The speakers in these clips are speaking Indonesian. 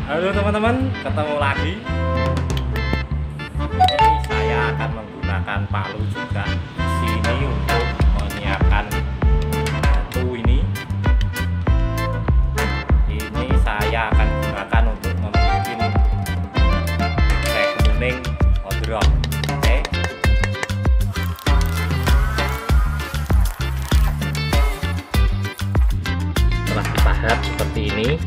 Halo teman-teman, ketemu lagi. Ini saya akan menggunakan palu juga di sini untuk menyiapkan batu ini. Ini saya akan gunakan untuk membuat teh kuning odrok. Oke. Setelah dipahat seperti ini.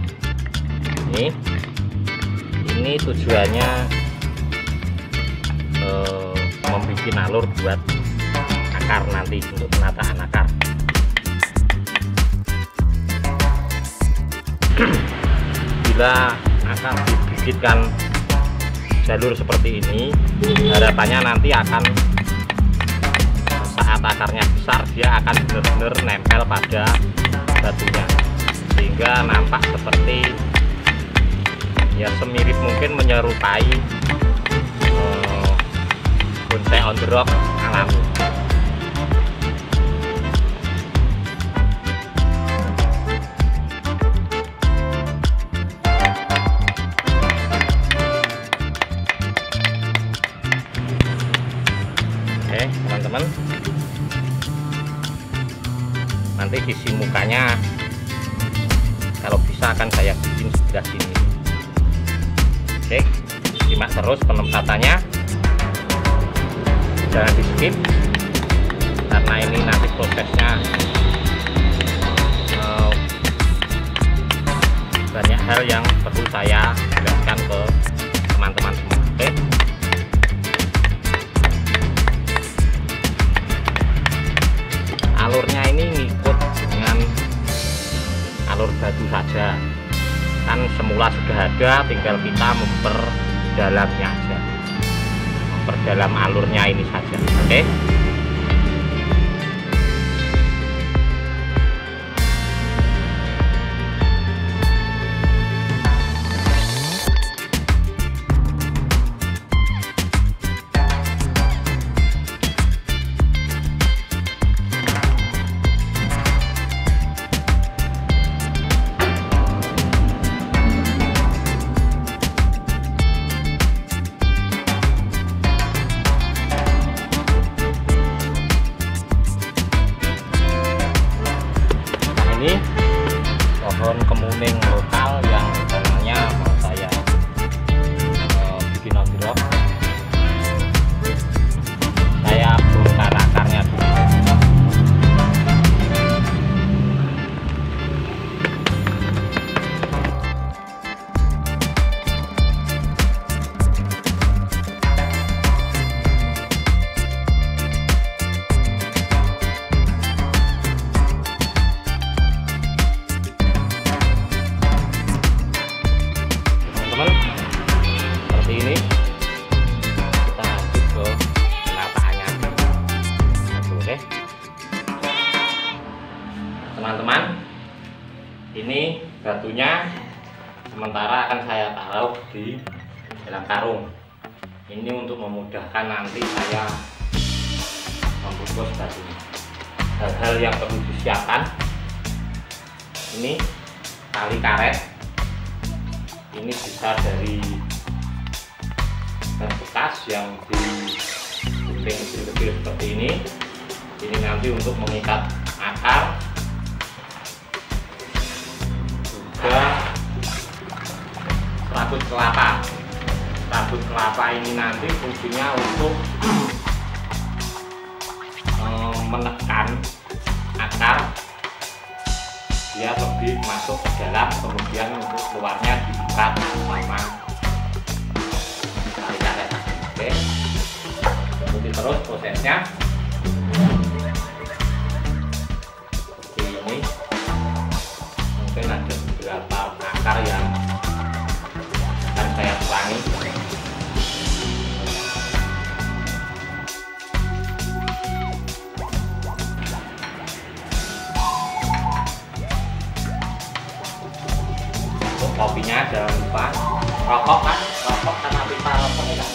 Ini tujuannya membuat alur buat akar nanti, untuk penataan akar. Bila akar dibibitkan jalur seperti ini, harapannya nanti akan saat akarnya besar dia akan benar-benar nempel pada batunya, sehingga nampak seperti ya semirip mungkin menyerupai bonsai on the rock alami. Oke teman-teman, nanti isi mukanya kalau bisa akan saya bikin sebelah sini. Oke, simak terus penempatannya, jangan di skip karena ini nanti prosesnya banyak hal yang perlu saya jelaskan ke teman-teman semua. Oke, alurnya ini ngikut dengan alur batu saja, kan semula sudah ada, tinggal kita memperdalamnya aja, memperdalam alurnya ini saja. Oke. Ini pohon kemuning lokal yang rencananya mau saya bikin odrok. Saya bongkar akarnya dulu. Seperti ini kita lanjut ke penataannya. Oke teman-teman, ini batunya sementara akan saya taruh di dalam karung ini untuk memudahkan nanti saya membungkus batunya. Hal-hal yang perlu disiapkan, ini tali karet. Ini bisa dari ban bekas yang digunting kecil-kecil seperti ini. Ini nanti untuk mengikat akar. Juga serabut kelapa. Serabut kelapa ini nanti fungsinya untuk menekan akar dia lebih masuk ke dalam, kemudian untuk keluarnya diikat sama tali karet. Oke, ikuti terus prosesnya seperti ini. Mungkin ada beberapa akar yang akan saya kurangi. Kopinya jangan lupa, rokok kan, rokok karena pipa rokok kan.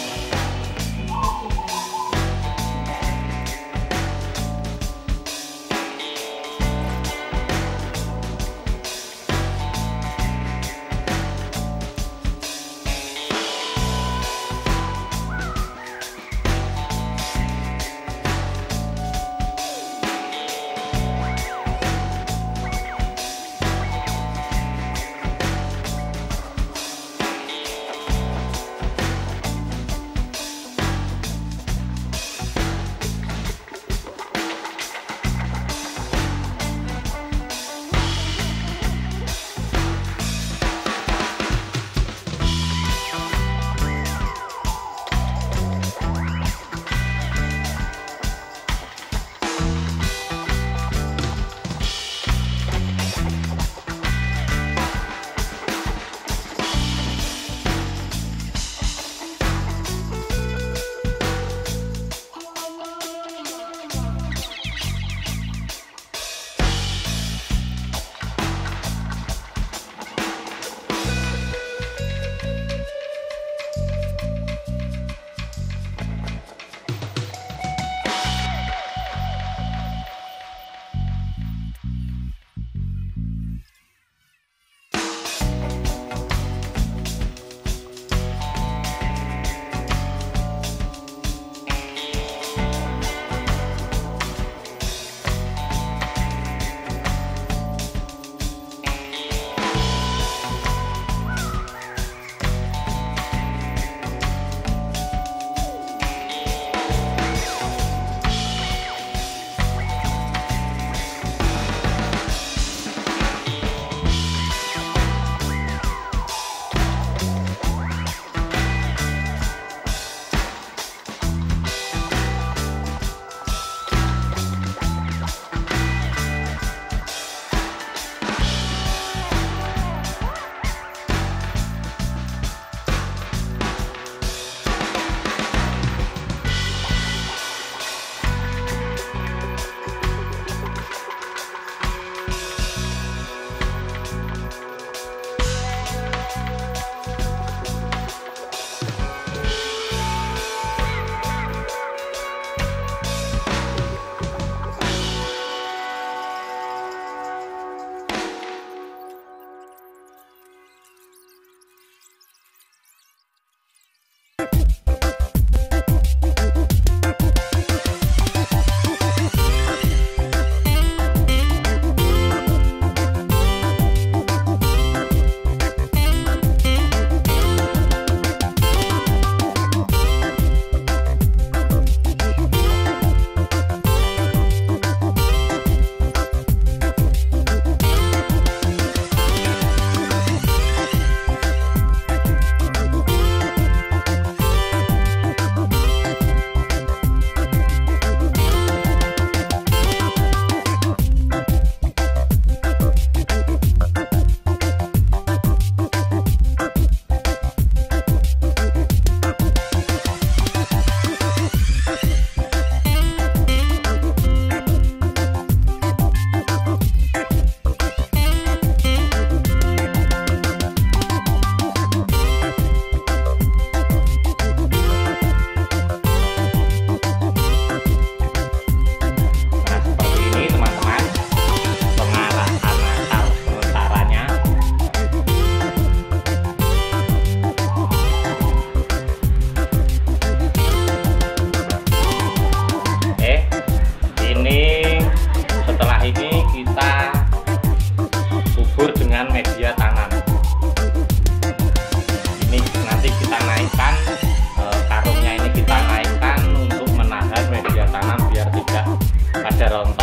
ada rontok